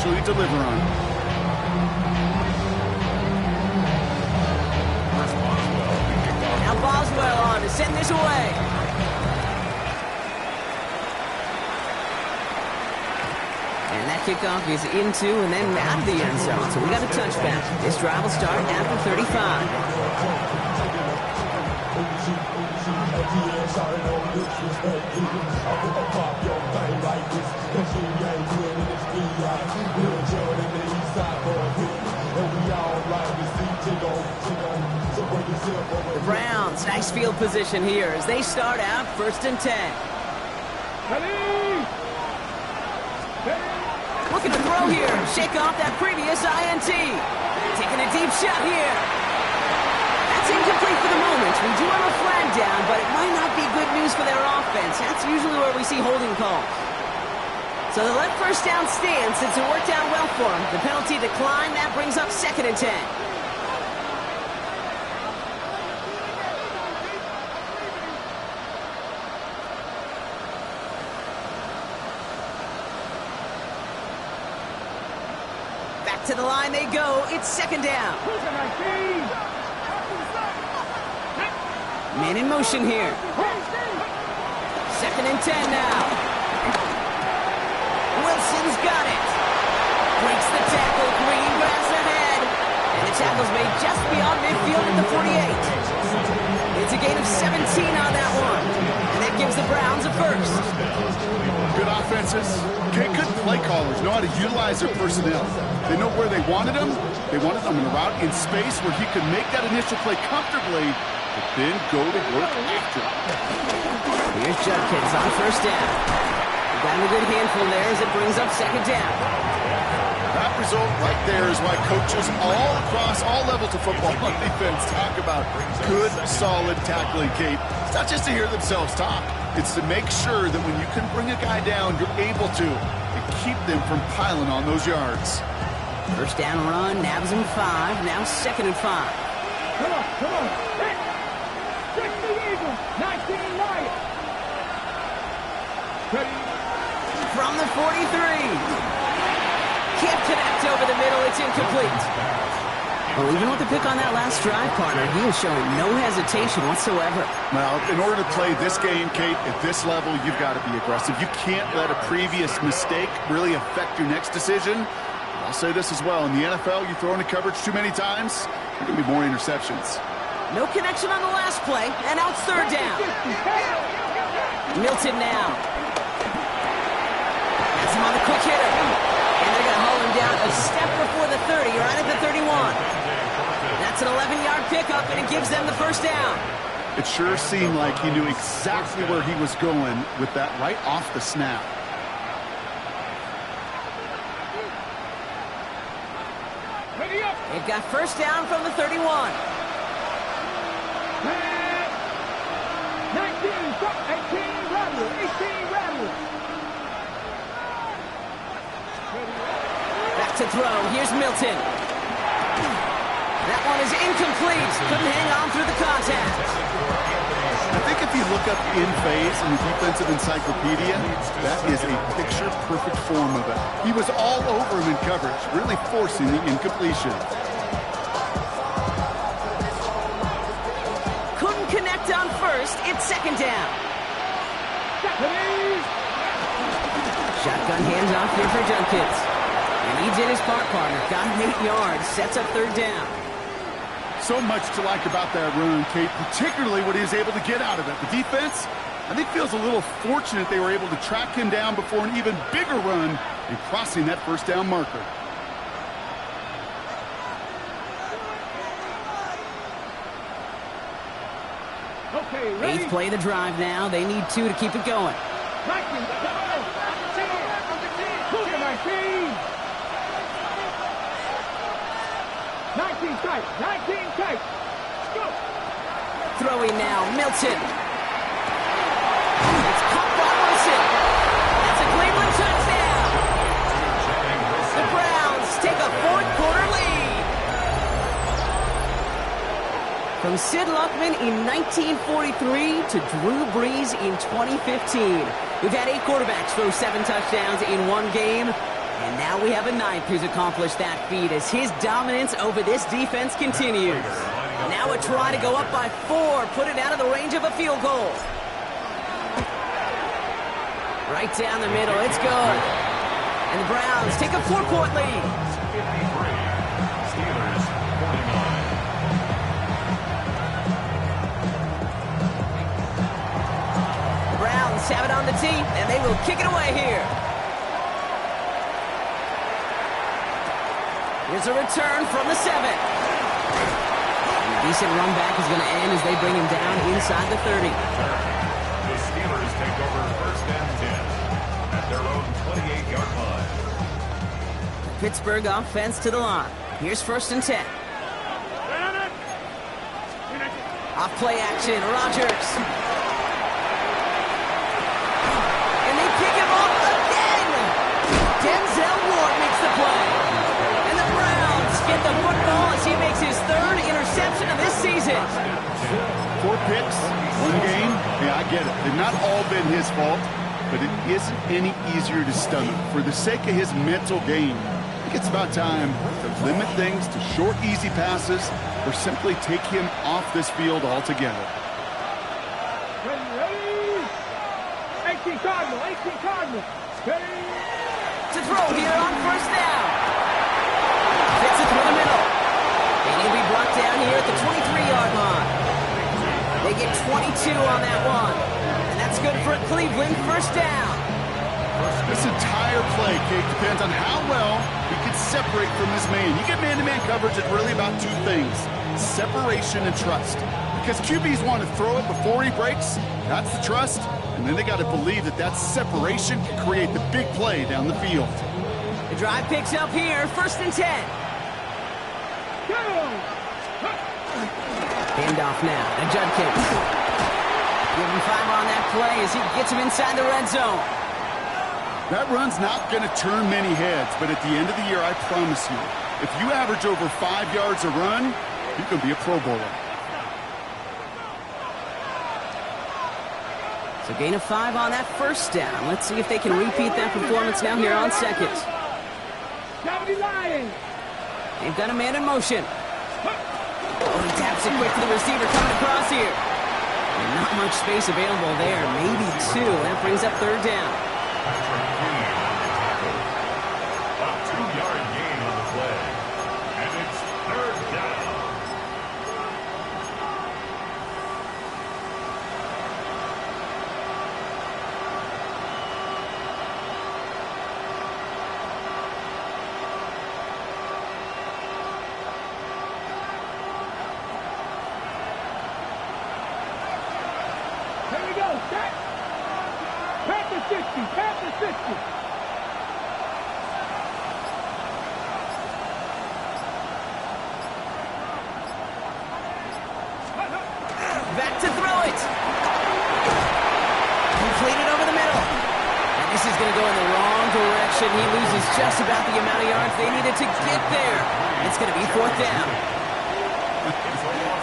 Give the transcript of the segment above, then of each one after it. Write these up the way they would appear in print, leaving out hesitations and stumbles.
actually deliver on. Now Boswell on to send this away. And that kickoff is into and then out of the end zone. So we got a touchback. This drive will start at the 35. The Browns, nice field position here as they start out 1st and 10. Looking to throw here. Shake off that previous INT. Taking a deep shot here. That's incomplete for the moment. We do have a flag down, but it might not be good news for their offense. That's usually where we see holding calls. So they let first down stand since it worked out well for them. The penalty declined. That brings up 2nd and 10. To the line they go. It's 2nd down. Man in motion here. 2nd and 10 now. Wilson's got it. Breaks the tackle. Green grabs ahead. And the tackle's made just beyond midfield at the 48. It's a gain of 17 on that one. And that gives the Browns a first. Good offenses. Okay, good play callers know how to utilize their personnel. They know where they wanted him. They wanted him in a route in space where he could make that initial play comfortably, but then go to work after. Here's Judkins on 1st down. Got him a good handful there as it brings up 2nd down. That result right there is why coaches all across all levels of football on defense talk about good, solid tackling, Kate. It's not just to hear themselves talk. It's to make sure that when you can bring a guy down, you're able to and keep them from piling on those yards. First down run, nabs him 5. Now 2nd and 5. Come on. 60 Eagles, 19 Lions. From the 43. Can't connect over the middle. It's incomplete. Well, even with the pick on that last drive, partner, he is showing no hesitation whatsoever. Well, in order to play this game, Kate, at this level, you've got to be aggressive. You can't let a previous mistake really affect your next decision. I'll say this as well. In the NFL, you throw into coverage too many times, there are going to be more interceptions. No connection on the last play, and out 3rd down. Milton now. That's him on the quick hitter. And they're going to haul him down a step before the 30, right at the 31. That's an 11-yard pickup, and it gives them the first down. It sure seemed like he knew exactly where he was going with that right off the snap. They've got first down from the 31. 19, stop, 18, rattle, 18, rattle. Back to throw. Here's Milton. That one is incomplete. Couldn't hang on through the contact. I think if you look up in phase in the defensive encyclopedia, that is a picture-perfect form of it. He was all over him in coverage, really forcing the incompletion. Couldn't connect on first. It's 2nd down. Shotgun handoff here for Judkins. And he did his part, partner. Got him 8 yards. Sets up 3rd down. So much to like about that run, Kate, particularly what he was able to get out of it. The defense, I think, feels a little fortunate they were able to track him down before an even bigger run and crossing that first down marker. Okay, ready? 8th play of the drive now. They need 2 to keep it going. 19, 19 tight, 19 tight. Go. Throwing now, Milton. It's caught by Wilson. That's a Cleveland touchdown. The Browns take a 4th quarter lead. From Sid Luckman in 1943 to Drew Brees in 2015. We've had 8 quarterbacks throw 7 touchdowns in one game. And now Now we have a ninth who's accomplished that feat as his dominance over this defense continues. Now a try to go up by 4, put it out of the range of a field goal. Right down the middle, it's good. And the Browns take a 4-point lead. Steelers 49. The Browns have it on the tee, and they will kick it away here. Here's a return from the 7. And a decent run back is going to end as they bring him down inside the 30. The Steelers take over first and 10 at their own 28-yard line. The Pittsburgh offense to the line. Here's first and 10. Off play action, Rodgers. And they pick him off again. Denzel Ward makes the play. And the Browns get the football as he makes his 3rd interception of this season. 4 picks, 1 game. Yeah, I get it. They've not all been his fault, but it isn't any easier to stomach. For the sake of his mental game, I think it's about time to limit things to short, easy passes or simply take him off this field altogether. Ready? 18 Cardinal, 18 Cardinal. Ready? To throw here on first down. Fits it through the middle. And he'll be brought down here at the 23-yard line. They get 22 on that one. And that's good for a Cleveland first down. This entire play, Kate, depends on how well he can separate from his man. You get man-to-man coverage, it's really about 2 things: separation and trust. Because QBs want to throw it before he breaks, that's the trust, and then they got to believe that that separation can create the big play down the field. The drive picks up here, first and 10. Go! Handoff now to Judkins. Give him 5 on that play as he gets him inside the red zone. That run's not going to turn many heads, but at the end of the year, I promise you, if you average over 5 yards a run, you can be a Pro Bowler. So gain of 5 on that first down. Let's see if they can repeat that performance now here on second. They've got a man in motion. Oh, he taps it quick to the receiver coming across here. And not much space available there. Maybe 2. That brings up third down. A 2-yard gain on the play. And it's third down. Here we go, set. Panther 60, Panther 60. Back to throw it. Completed over the middle. And this is going to go in the wrong direction. He loses just about the amount of yards they needed to get there. It's going to be fourth down.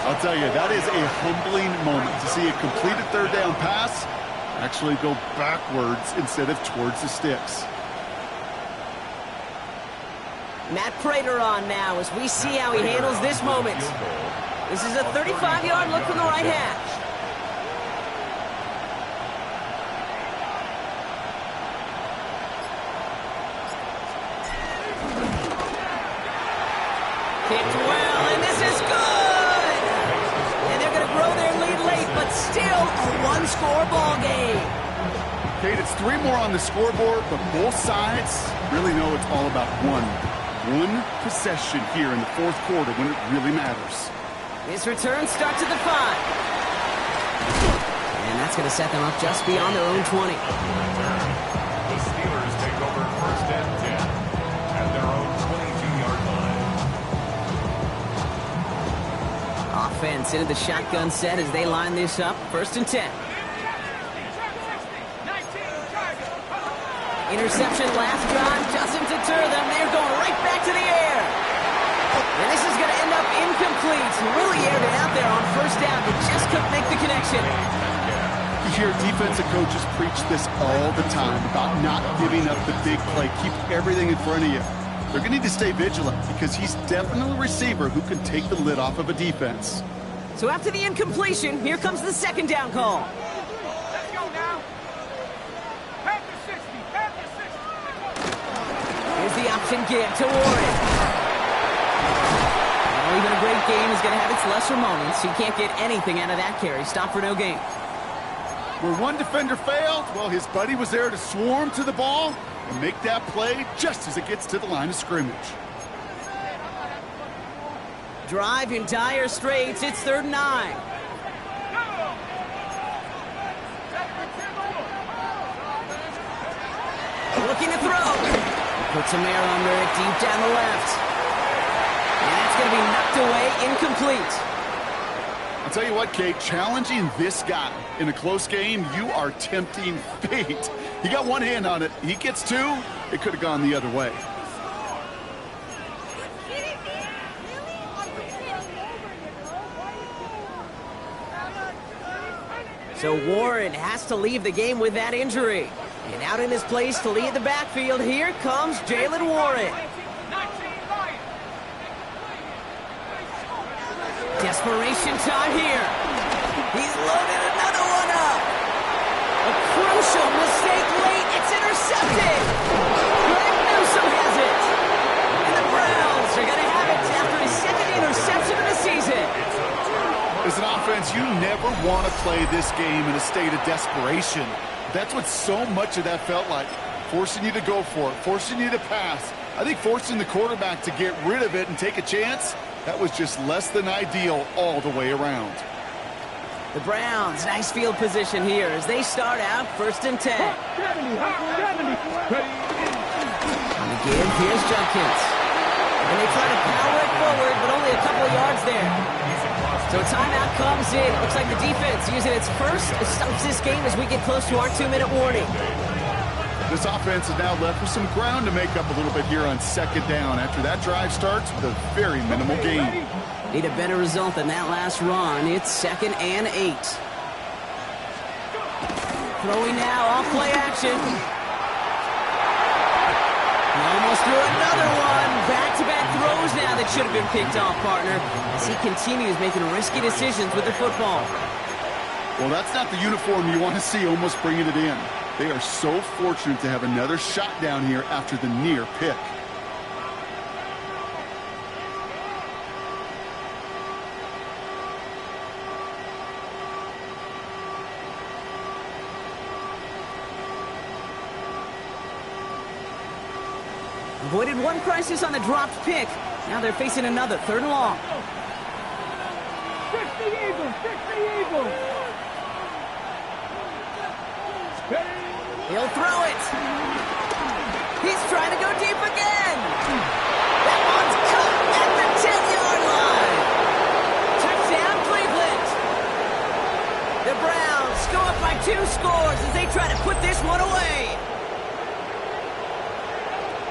I'll tell you, that is a humbling moment to see a completed third down pass actually go backwards instead of towards the sticks. Matt Prater on now as we see how he handles this moment. This is a 35-yard look from the right hash. Kicked well, and this is good! And they're going to grow their lead late, but still a one-score ball game. Kate, it's 3 more on the scoreboard, but both sides really know it's all about one possession here in the fourth quarter when it really matters. This return starts at the 5. And that's going to set them up just beyond their own 20. The Steelers take over first and 10 at their own 22-yard line. Offense into the shotgun set as they line this up. First and 10. Interception last drive doesn't deter them. They're going right back to the air. And this is going to end up incomplete. Really aired it out there on first down, but just couldn't make the connection. He You hear defensive coaches preach this all the time about not giving up the big play. Keep everything in front of you. They're going to need to stay vigilant because he's definitely a receiver who can take the lid off of a defense. So after the incompletion, here comes the second down call. Let's go now. Pass the 60. Pass the 60. Here's the option give to Warren. Well, even a great game is going to have its lesser moments. You can't get anything out of that carry. Stop for no gain. Where one defender failed, well, his buddy was there to swarm to the ball and make that play just as it gets to the line of scrimmage. Drive in dire straits. It's 3rd and 9. Looking to throw. Puts some air under it deep down the left. And that's going to be knocked away, incomplete. I'll tell you what, Kate, challenging this guy in a close game, you are tempting fate. He got one hand on it. He gets two. It could have gone the other way. So Warren has to leave the game with that injury. And out in his place to lead the backfield, here comes Jalen Warren. Desperation time here. He's loaded another one up. A crucial mistake late. It's intercepted. Greg Newsome has it. And the Browns are going to have it after his second interception of the season. As an offense, you never want to play this game in a state of desperation. That's what so much of that felt like. Forcing you to go for it, forcing you to pass. I think forcing the quarterback to get rid of it and take a chance, that was just less than ideal all the way around. The Browns, nice field position here as they start out 1st and 10. On the give, here's Junkins. And they try to power it forward, but only a couple of yards there. So a timeout comes in. Looks like the defense using its first stops this game as we get close to our 2-minute warning. This offense is now left with some ground to make up a little bit here on 2nd down after that drive starts with a very minimal gain. Need a better result than that last run. It's 2nd and 8. Throwing now, off play action. He almost threw another one. Back-to-back throws now that should have been picked off, partner, as he continues making risky decisions with the football. Well, that's not the uniform you want to see almost bringing it in. They are so fortunate to have another shot down here after the near pick. Avoided one crisis on the dropped pick. Now they're facing another 3rd and long. 60 Eagles! 60 Eagles! He'll throw it. He's trying to go deep again. That one's caught at the 10-yard line. Touchdown, Cleveland. The Browns go up by 2 scores as they try to put this one away.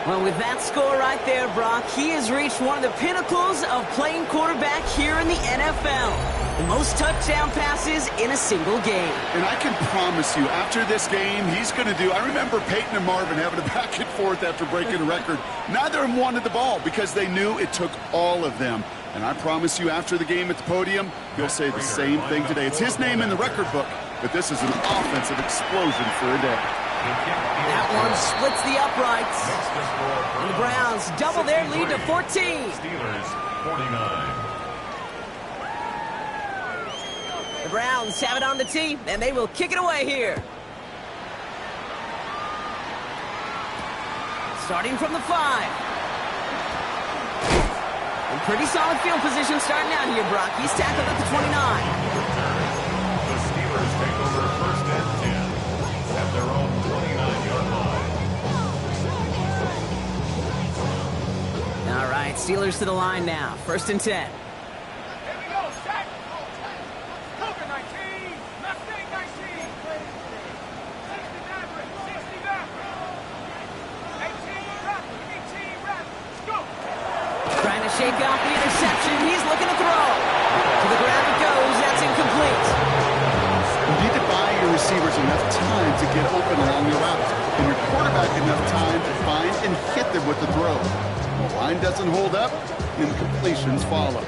Well, with that score right there, Brock, he has reached one of the pinnacles of playing quarterback here in the NFL. The most touchdown passes in a single game. And I can promise you, after this game, he's going to do... I remember Peyton and Marvin having a back and forth after breaking a record. Neither of them wanted the ball because they knew it took all of them. And I promise you, after the game at the podium, he'll say the same thing today. It's his name in the record book, but this is an offensive explosion for a day. That one splits the uprights. And the Browns double their lead to 14. Steelers 49. The Browns have it on the tee, and they will kick it away here. Starting from the 5. In pretty solid field position starting out here, Brock. He's tackled at the 29. The Steelers take over 1st and 10 at their own 29-yard line. All right, Steelers to the line now. 1st and 10. Here we go, sack! Cover 19! Mustang 19! 60 Maverick! 60 Maverick! 18 Raptor! 18 Raptor! Let's go! Trying to shake off the interception. He's looking to throw. To the ground it goes. That's incomplete. You need to buy your receivers enough time to get open along the route, and your quarterback enough time to find and hit them with the throw. The line doesn't hold up, incompletions follow.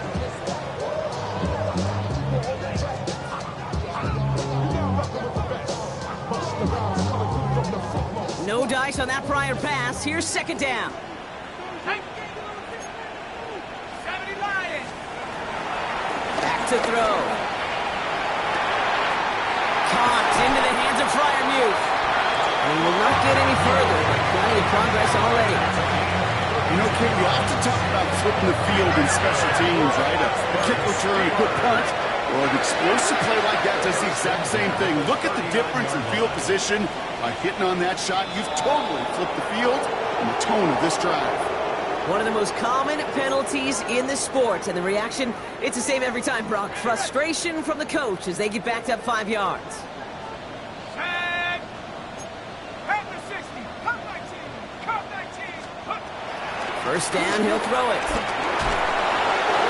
No dice on that prior pass. Here's second down. 70 Lions. Back to throw. Caught into the hands of Fryermuth. He will not get any further, but plenty of progress already. You know, Kate, we often talk about flipping the field in special teams, right? A kick return, a good punt. Well, an explosive play like that does the exact same thing. Look at the difference in field position. By hitting on that shot, you've totally flipped the field and the tone of this drive. One of the most common penalties in the sport, and the reaction, it's the same every time, Brock. Frustration from the coach as they get backed up 5 yards. Tag. At the 60. Cut 19. Cut 19. Cut. First down, he'll throw it.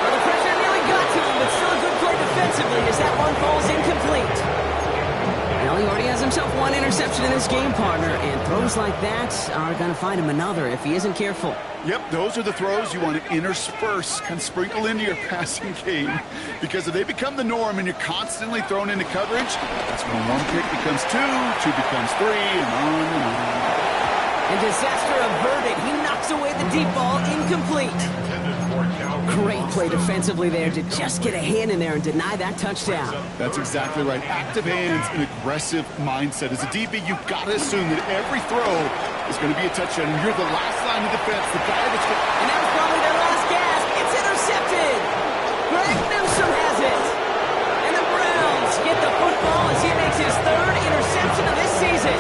Well, the pressure nearly got to him, but still a good play defensively as that one falls incomplete. Well, he already has himself one interception in this game, partner, and throws like that are going to find him another if he isn't careful. Yep, those are the throws you want to intersperse, kind of sprinkle into your passing game. Because if they become the norm and you're constantly thrown into coverage, that's when one pick becomes two becomes three, and on and on. And disaster averted. He knocks away the deep ball, incomplete. Great play defensively there to just get a hand in there and deny that touchdown. That's exactly right. Active hands and aggressive mindset. As a DB, you've got to assume that every throw is going to be a touchdown. And you're the last line of defense, the guy that's... And that was probably their last gasp. It's intercepted. Greg Newsome has it. And the Browns get the football as he makes his third interception of this season.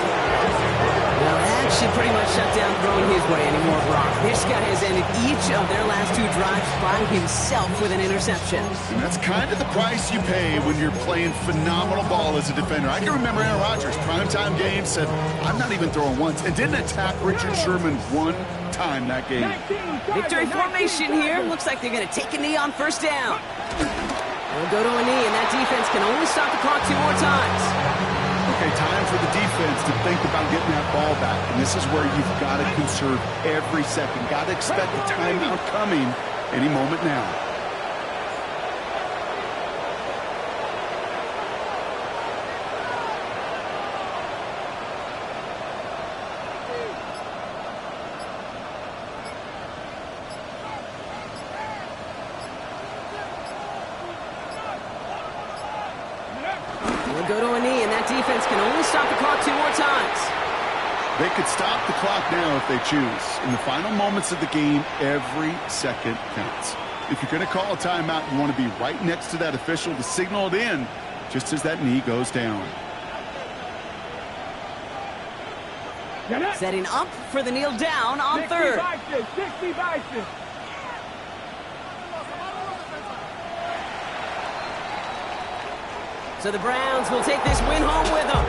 Well, that should pretty much shut down throwing his way anymore, Brock. This guy has ended each of their last 2 drives by himself with an interception. And that's kind of the price you pay when you're playing phenomenal ball as a defender. I can remember Aaron Rodgers, primetime game, said, I'm not even throwing once, and didn't attack Richard Sherman one time that game. Victory formation here. Looks like they're going to take a knee on first down. They'll go to a knee, and that defense can only stop the clock 2 more times. Okay, time for the defense to think about getting that ball back. And this is where you've got to conserve every second. Got to expect the timeout coming any moment now. They'll go to a knee, and that defense can only stop the clock 2 more times. They could stop the clock now if they choose. In the final moments of the game, every second counts. If you're going to call a timeout, you want to be right next to that official to signal it in just as that knee goes down. Setting up for the kneel down on third. 60 Bison. So the Browns will take this win home with them.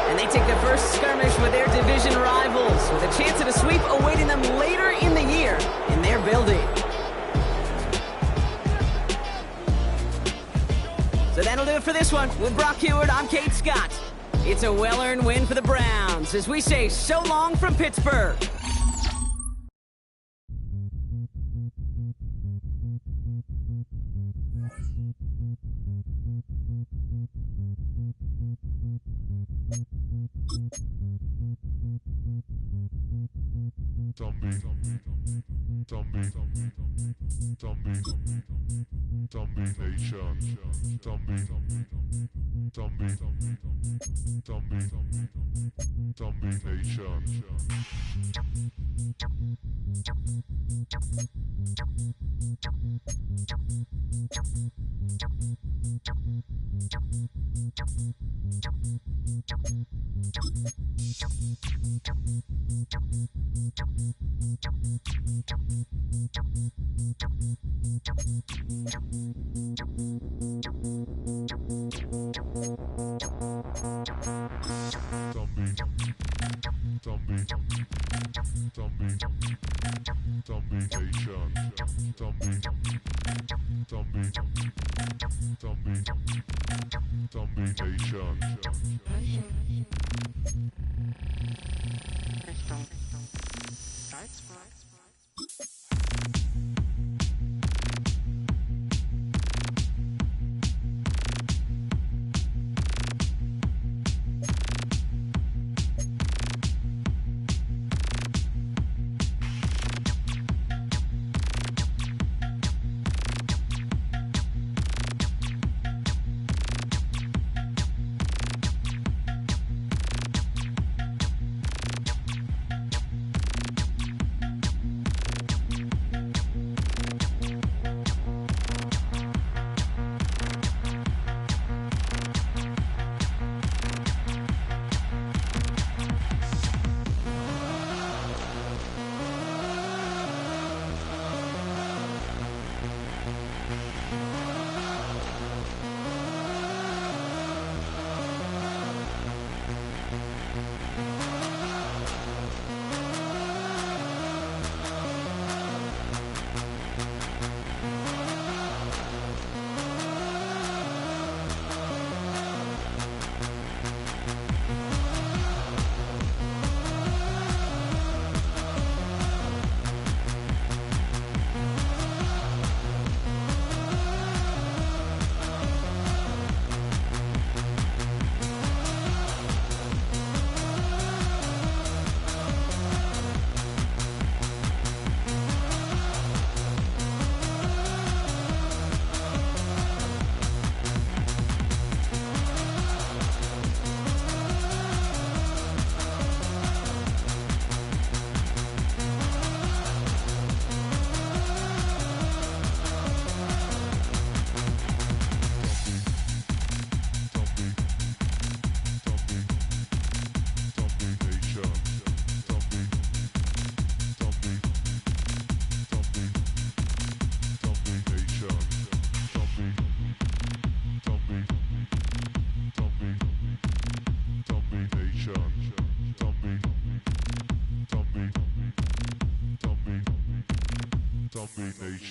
And they take their first skirmish with their division rivals, with a chance at a sweep awaiting them later in the year in their building. So that'll do it for this one. With Brock Heward, I'm Kate Scott. It's a well-earned win for the Browns as we say so long from Pittsburgh. Zombie Nation. Zombie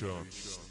Nation.